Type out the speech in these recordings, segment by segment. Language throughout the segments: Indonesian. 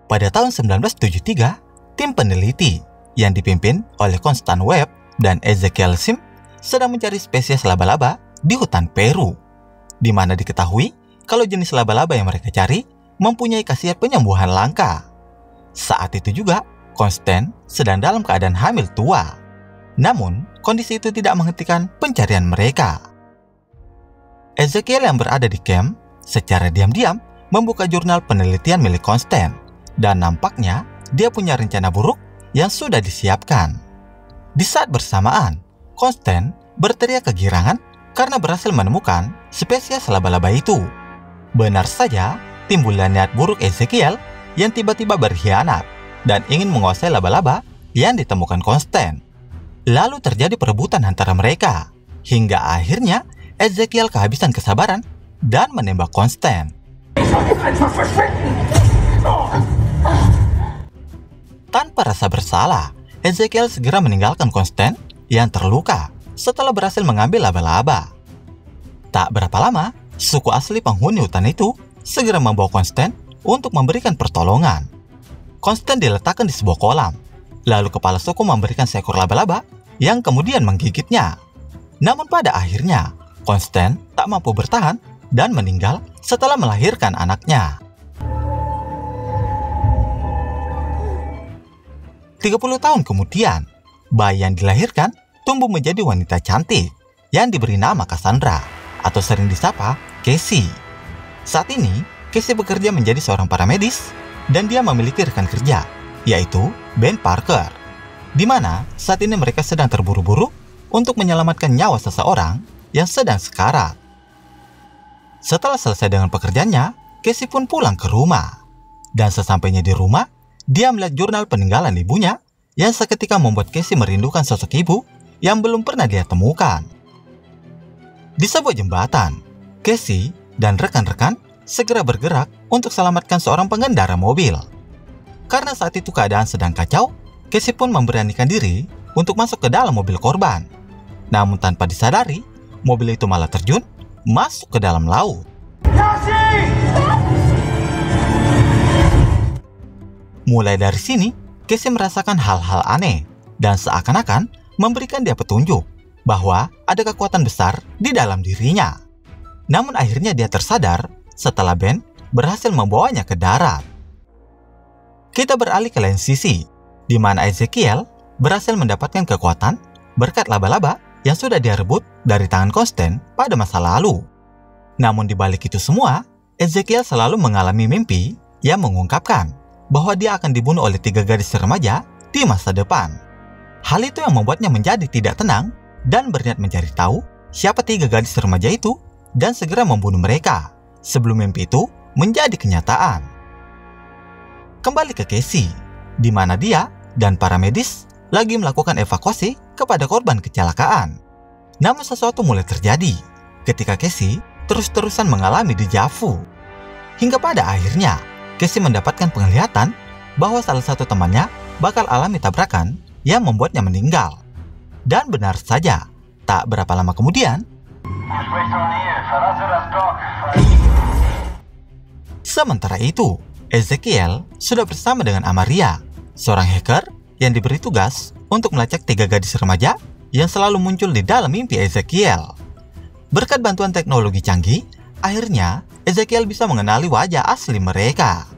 Pada tahun 1973, tim peneliti yang dipimpin oleh Constant Webb dan Ezekiel Sim sedang mencari spesies laba-laba di hutan Peru, di mana diketahui kalau jenis laba-laba yang mereka cari mempunyai khasiat penyembuhan langka. Saat itu juga, Constant sedang dalam keadaan hamil tua. Namun, kondisi itu tidak menghentikan pencarian mereka. Ezekiel yang berada di camp secara diam-diam membuka jurnal penelitian milik Constant, dan nampaknya dia punya rencana buruk yang sudah disiapkan. Di saat bersamaan, Constant berteriak kegirangan karena berhasil menemukan spesies laba-laba itu. Benar saja, timbullah niat buruk Ezekiel yang tiba-tiba berkhianat dan ingin menguasai laba-laba yang ditemukan Constant. Lalu terjadi perebutan antara mereka, hingga akhirnya Ezekiel kehabisan kesabaran dan menembak Constant. Tanpa rasa bersalah, Ezekiel segera meninggalkan Constant yang terluka setelah berhasil mengambil laba-laba. Tak berapa lama, suku asli penghuni hutan itu segera membawa Constant untuk memberikan pertolongan. Constant diletakkan di sebuah kolam, lalu kepala suku memberikan seekor laba-laba yang kemudian menggigitnya. Namun pada akhirnya, Constant tak mampu bertahan dan meninggal setelah melahirkan anaknya. 30 tahun kemudian, bayi yang dilahirkan tumbuh menjadi wanita cantik yang diberi nama Cassandra atau sering disapa Casey. Saat ini, Casey bekerja menjadi seorang paramedis dan dia memiliki rekan kerja, yaitu Ben Parker, di mana saat ini mereka sedang terburu-buru untuk menyelamatkan nyawa seseorang yang sedang sekarat. Setelah selesai dengan pekerjaannya, Casey pun pulang ke rumah. Dan sesampainya di rumah, dia melihat jurnal peninggalan ibunya yang seketika membuat Casey merindukan sosok ibu yang belum pernah dia temukan. Di sebuah jembatan, Casey dan rekan-rekan segera bergerak untuk selamatkan seorang pengendara mobil. Karena saat itu keadaan sedang kacau, Casey pun memberanikan diri untuk masuk ke dalam mobil korban. Namun tanpa disadari, mobil itu malah terjun masuk ke dalam laut. Mulai dari sini, Casey merasakan hal-hal aneh dan seakan-akan memberikan dia petunjuk bahwa ada kekuatan besar di dalam dirinya. Namun akhirnya dia tersadar setelah Ben berhasil membawanya ke darat. Kita beralih ke lain sisi, di mana Ezekiel berhasil mendapatkan kekuatan berkat laba-laba yang sudah dia rebut dari tangan Constant pada masa lalu. Namun di balik itu semua, Ezekiel selalu mengalami mimpi yang mengungkapkan bahwa dia akan dibunuh oleh 3 gadis remaja di masa depan. Hal itu yang membuatnya menjadi tidak tenang dan berniat mencari tahu siapa 3 gadis remaja itu dan segera membunuh mereka sebelum mimpi itu menjadi kenyataan. Kembali ke Casey, di mana dia dan para medis lagi melakukan evakuasi kepada korban kecelakaan. Namun sesuatu mulai terjadi ketika Casey terus-terusan mengalami deja vu. Hingga pada akhirnya, Casey mendapatkan penglihatan bahwa salah satu temannya bakal alami tabrakan yang membuatnya meninggal. Dan benar saja, tak berapa lama kemudian, sementara itu, Ezekiel sudah bersama dengan Amaria, seorang hacker yang diberi tugas untuk melacak 3 gadis remaja yang selalu muncul di dalam mimpi Ezekiel. Berkat bantuan teknologi canggih, akhirnya Ezekiel bisa mengenali wajah asli mereka.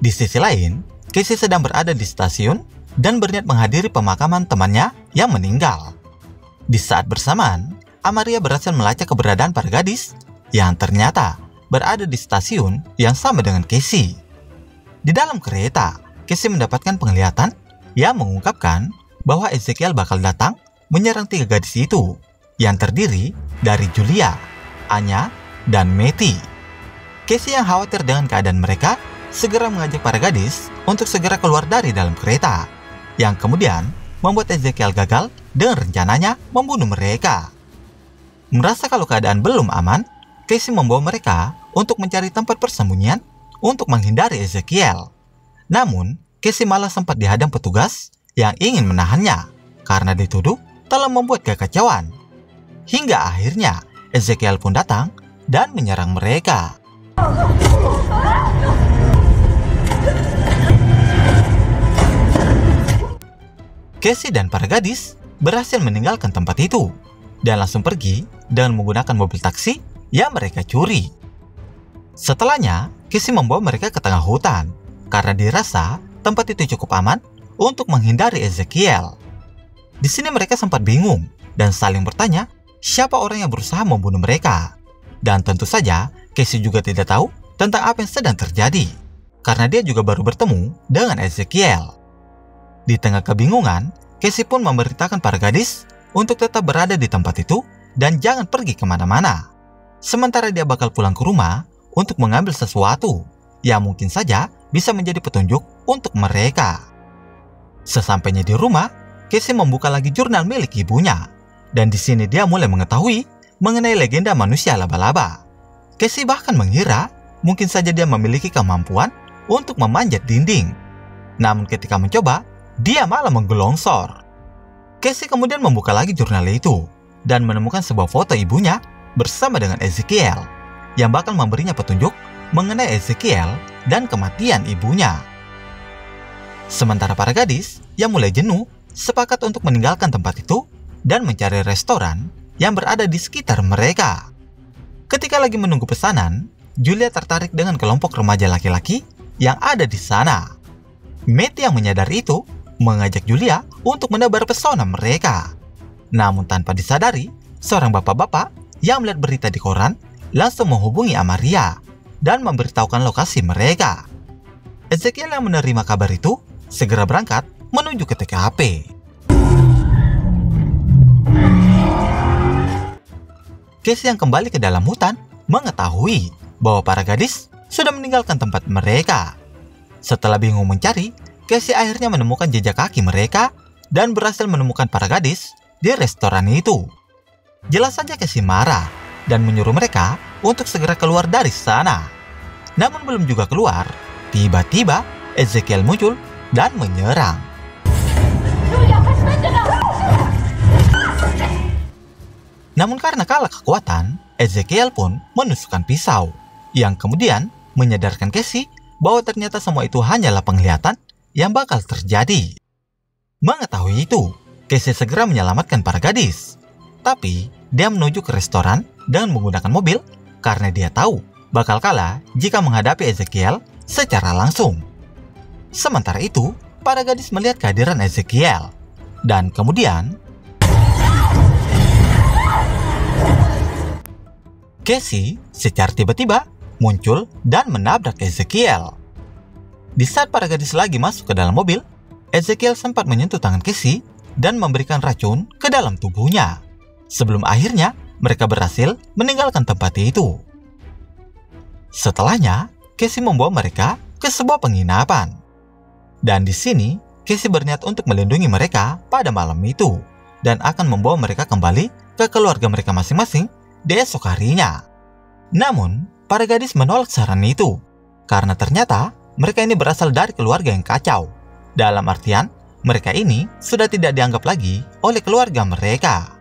Di sisi lain, Casey sedang berada di stasiun dan berniat menghadiri pemakaman temannya yang meninggal. Di saat bersamaan, Amaria berhasil melacak keberadaan para gadis yang ternyata berada di stasiun yang sama dengan Casey. Di dalam kereta, Casey mendapatkan penglihatan yang mengungkapkan bahwa Ezekiel bakal datang menyerang 3 gadis itu yang terdiri dari Julia, Anya, dan Matty. Casey yang khawatir dengan keadaan mereka segera mengajak para gadis untuk segera keluar dari dalam kereta, yang kemudian membuat Ezekiel gagal dengan rencananya membunuh mereka. Merasa kalau keadaan belum aman, Casey membawa mereka untuk mencari tempat persembunyian untuk menghindari Ezekiel. Namun, Casey malah sempat dihadang petugas yang ingin menahannya karena dituduh telah membuat kekacauan. Hingga akhirnya Ezekiel pun datang dan menyerang mereka. Casey dan para gadis berhasil meninggalkan tempat itu dan langsung pergi dengan menggunakan mobil taksi yang mereka curi. Setelahnya, Casey membawa mereka ke tengah hutan karena dirasa tempat itu cukup aman untuk menghindari Ezekiel. Di sini mereka sempat bingung dan saling bertanya siapa orang yang berusaha membunuh mereka. Dan tentu saja, Casey juga tidak tahu tentang apa yang sedang terjadi karena dia juga baru bertemu dengan Ezekiel. Di tengah kebingungan, Casey pun memerintahkan para gadis untuk tetap berada di tempat itu dan jangan pergi kemana-mana. Sementara dia bakal pulang ke rumah untuk mengambil sesuatu yang mungkin saja bisa menjadi petunjuk untuk mereka. Sesampainya di rumah, Casey membuka lagi jurnal milik ibunya. Dan di sini dia mulai mengetahui mengenai legenda manusia laba-laba. Casey bahkan mengira mungkin saja dia memiliki kemampuan untuk memanjat dinding. Namun ketika mencoba, dia malah menggelongsor. Casey kemudian membuka lagi jurnal itu dan menemukan sebuah foto ibunya bersama dengan Ezekiel yang bakal memberinya petunjuk mengenai Ezekiel dan kematian ibunya. Sementara para gadis yang mulai jenuh sepakat untuk meninggalkan tempat itu dan mencari restoran yang berada di sekitar mereka. Ketika lagi menunggu pesanan, Julia tertarik dengan kelompok remaja laki-laki yang ada di sana. Matt yang menyadari itu mengajak Julia untuk menebar pesona mereka. Namun tanpa disadari, seorang bapak-bapak yang melihat berita di koran langsung menghubungi Amaria dan memberitahukan lokasi mereka. Ezekiel yang menerima kabar itu segera berangkat menuju ke TKP. Casey yang kembali ke dalam hutan mengetahui bahwa para gadis sudah meninggalkan tempat mereka. Setelah bingung mencari, Casey akhirnya menemukan jejak kaki mereka dan berhasil menemukan para gadis di restoran itu. Jelas saja Casey marah dan menyuruh mereka untuk segera keluar dari sana. Namun belum juga keluar, tiba-tiba Ezekiel muncul dan menyerang. Namun karena kalah kekuatan, Ezekiel pun menusukkan pisau, yang kemudian menyadarkan Casey bahwa ternyata semua itu hanyalah penglihatan yang bakal terjadi. Mengetahui itu, Casey segera menyelamatkan para gadis. Tapi, dia menuju ke restoran dengan menggunakan mobil karena dia tahu bakal kalah jika menghadapi Ezekiel secara langsung. Sementara itu, para gadis melihat kehadiran Ezekiel. Dan kemudian, Casey secara tiba-tiba muncul dan menabrak Ezekiel. Di saat para gadis lagi masuk ke dalam mobil, Ezekiel sempat menyentuh tangan Casey dan memberikan racun ke dalam tubuhnya. Sebelum akhirnya mereka berhasil meninggalkan tempat itu. Setelahnya, Casey membawa mereka ke sebuah penginapan. Dan di sini, Casey berniat untuk melindungi mereka pada malam itu dan akan membawa mereka kembali ke keluarga mereka masing-masing di esok harinya. Namun, para gadis menolak saran itu karena ternyata mereka ini berasal dari keluarga yang kacau. Dalam artian, mereka ini sudah tidak dianggap lagi oleh keluarga mereka.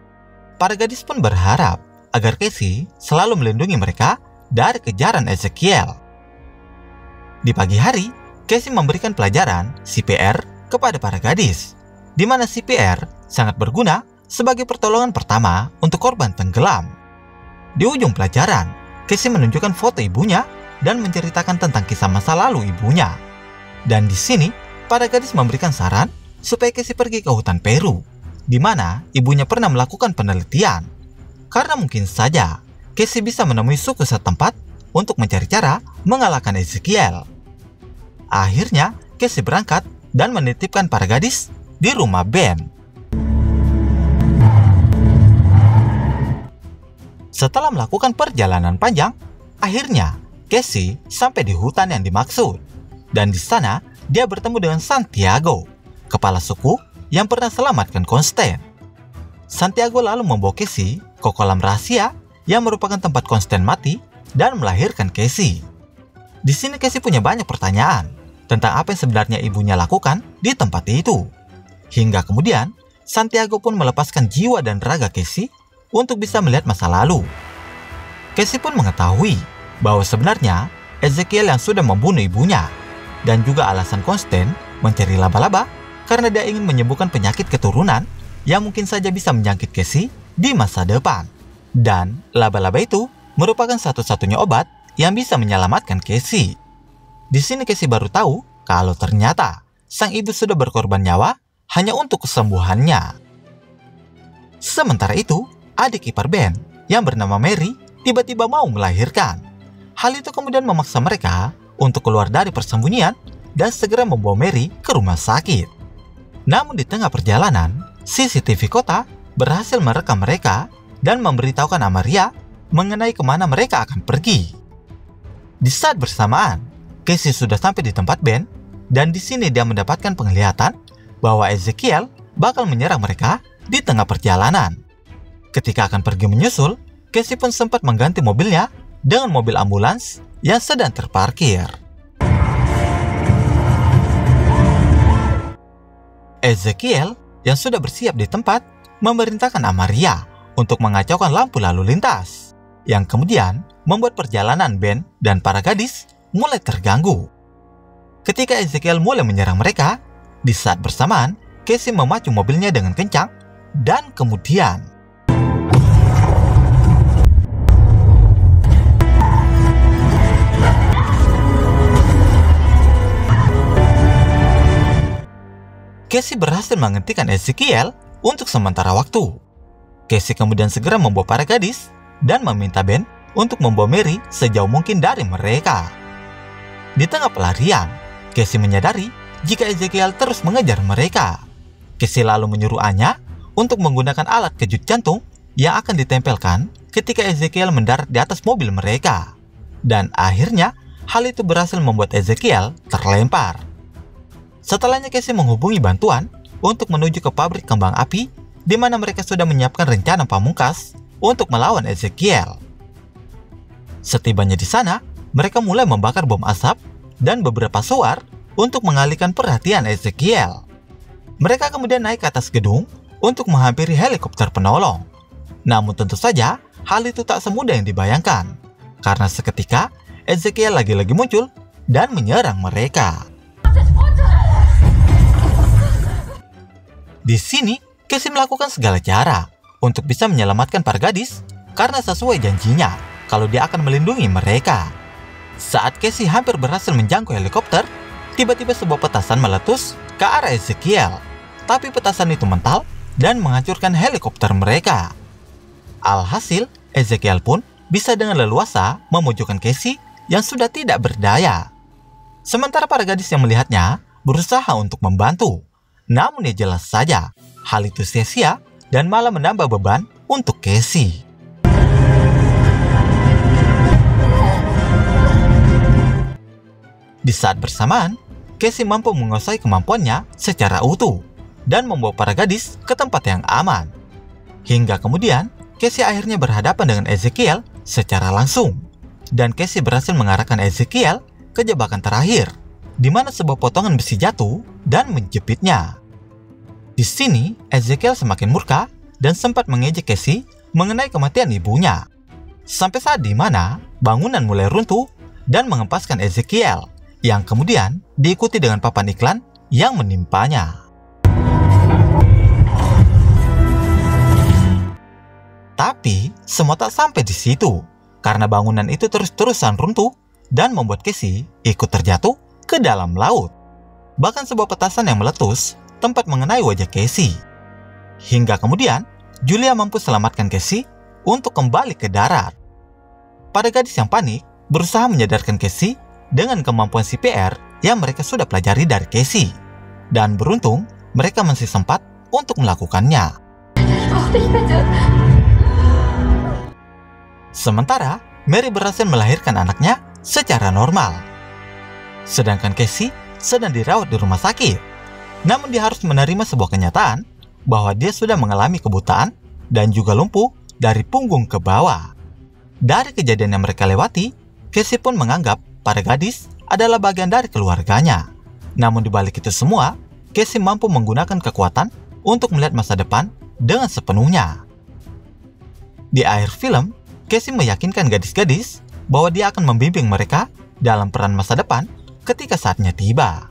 Para gadis pun berharap agar Casey selalu melindungi mereka dari kejaran Ezekiel. Di pagi hari, Casey memberikan pelajaran CPR kepada para gadis, di mana CPR sangat berguna sebagai pertolongan pertama untuk korban tenggelam. Di ujung pelajaran, Casey menunjukkan foto ibunya dan menceritakan tentang kisah masa lalu ibunya. Dan di sini, para gadis memberikan saran supaya Casey pergi ke hutan Peru, di mana ibunya pernah melakukan penelitian. Karena mungkin saja Casey bisa menemui suku setempat untuk mencari cara mengalahkan Ezekiel. Akhirnya, Casey berangkat dan menitipkan para gadis di rumah Ben. Setelah melakukan perjalanan panjang, akhirnya Casey sampai di hutan yang dimaksud. Dan di sana, dia bertemu dengan Santiago, kepala suku yang pernah selamatkan Konsten. Santiago lalu membawa Casey ke kolam rahasia yang merupakan tempat Konsten mati dan melahirkan Casey. Di sini Casey punya banyak pertanyaan tentang apa yang sebenarnya ibunya lakukan di tempat itu. Hingga kemudian, Santiago pun melepaskan jiwa dan raga Casey untuk bisa melihat masa lalu. Casey pun mengetahui bahwa sebenarnya Ezekiel yang sudah membunuh ibunya, dan juga alasan Konsten mencari laba-laba karena dia ingin menyembuhkan penyakit keturunan yang mungkin saja bisa menjangkit Casey di masa depan. Dan laba-laba itu merupakan satu-satunya obat yang bisa menyelamatkan Casey. Di sini Casey baru tahu kalau ternyata sang ibu sudah berkorban nyawa hanya untuk kesembuhannya. Sementara itu, adik ipar Ben yang bernama Mary tiba-tiba mau melahirkan. Hal itu kemudian memaksa mereka untuk keluar dari persembunyian dan segera membawa Mary ke rumah sakit. Namun di tengah perjalanan, CCTV kota berhasil merekam mereka dan memberitahukan Amaria mengenai kemana mereka akan pergi. Di saat bersamaan, Casey sudah sampai di tempat Ben, dan di sini dia mendapatkan penglihatan bahwa Ezekiel bakal menyerang mereka di tengah perjalanan. Ketika akan pergi menyusul, Casey pun sempat mengganti mobilnya dengan mobil ambulans yang sedang terparkir. Ezekiel yang sudah bersiap di tempat memerintahkan Amaria untuk mengacaukan lampu lalu lintas, yang kemudian membuat perjalanan Ben dan para gadis mulai terganggu. Ketika Ezekiel mulai menyerang mereka, di saat bersamaan Casey memacu mobilnya dengan kencang dan kemudian Casey berhasil menghentikan Ezekiel untuk sementara waktu. Casey kemudian segera membawa para gadis dan meminta Ben untuk membawa Mary sejauh mungkin dari mereka. Di tengah pelarian, Casey menyadari jika Ezekiel terus mengejar mereka. Casey lalu menyuruh Anya untuk menggunakan alat kejut jantung yang akan ditempelkan ketika Ezekiel mendarat di atas mobil mereka. Dan akhirnya, hal itu berhasil membuat Ezekiel terlempar. Setelahnya Casey menghubungi bantuan untuk menuju ke pabrik kembang api di mana mereka sudah menyiapkan rencana pamungkas untuk melawan Ezekiel. Setibanya di sana, mereka mulai membakar bom asap dan beberapa suar untuk mengalihkan perhatian Ezekiel. Mereka kemudian naik ke atas gedung untuk menghampiri helikopter penolong. Namun tentu saja, hal itu tak semudah yang dibayangkan, karena seketika Ezekiel lagi-lagi muncul dan menyerang mereka. Di sini, Casey melakukan segala cara untuk bisa menyelamatkan para gadis karena sesuai janjinya kalau dia akan melindungi mereka. Saat Casey hampir berhasil menjangkau helikopter, tiba-tiba sebuah petasan meletus ke arah Ezekiel. Tapi petasan itu mental dan menghancurkan helikopter mereka. Alhasil, Ezekiel pun bisa dengan leluasa memojokkan Casey yang sudah tidak berdaya. Sementara para gadis yang melihatnya berusaha untuk membantu. Namun ya jelas saja, hal itu sia-sia dan malah menambah beban untuk Casey. Di saat bersamaan, Casey mampu menguasai kemampuannya secara utuh dan membawa para gadis ke tempat yang aman. Hingga kemudian, Casey akhirnya berhadapan dengan Ezekiel secara langsung. Dan Casey berhasil mengarahkan Ezekiel ke jebakan terakhir, di mana sebuah potongan besi jatuh dan menjepitnya. Di sini, Ezekiel semakin murka dan sempat mengejek Casey mengenai kematian ibunya. Sampai saat di mana bangunan mulai runtuh dan mengempaskan Ezekiel, yang kemudian diikuti dengan papan iklan yang menimpanya. Tapi, semua tak sampai di situ, karena bangunan itu terus-terusan runtuh dan membuat Casey ikut terjatuh ke dalam laut. Bahkan sebuah petasan yang meletus tempat mengenai wajah Casey. Hingga kemudian, Julia mampu selamatkan Casey untuk kembali ke darat. Para gadis yang panik berusaha menyadarkan Casey dengan kemampuan CPR yang mereka sudah pelajari dari Casey. Dan beruntung, mereka masih sempat untuk melakukannya. Sementara, Mary berhasil melahirkan anaknya secara normal. Sedangkan Casey sedang dirawat di rumah sakit. Namun dia harus menerima sebuah kenyataan bahwa dia sudah mengalami kebutaan dan juga lumpuh dari punggung ke bawah. Dari kejadian yang mereka lewati, Casey pun menganggap para gadis adalah bagian dari keluarganya. Namun di balik itu semua, Casey mampu menggunakan kekuatan untuk melihat masa depan dengan sepenuhnya. Di akhir film, Casey meyakinkan gadis-gadis bahwa dia akan membimbing mereka dalam peran masa depan ketika saatnya tiba.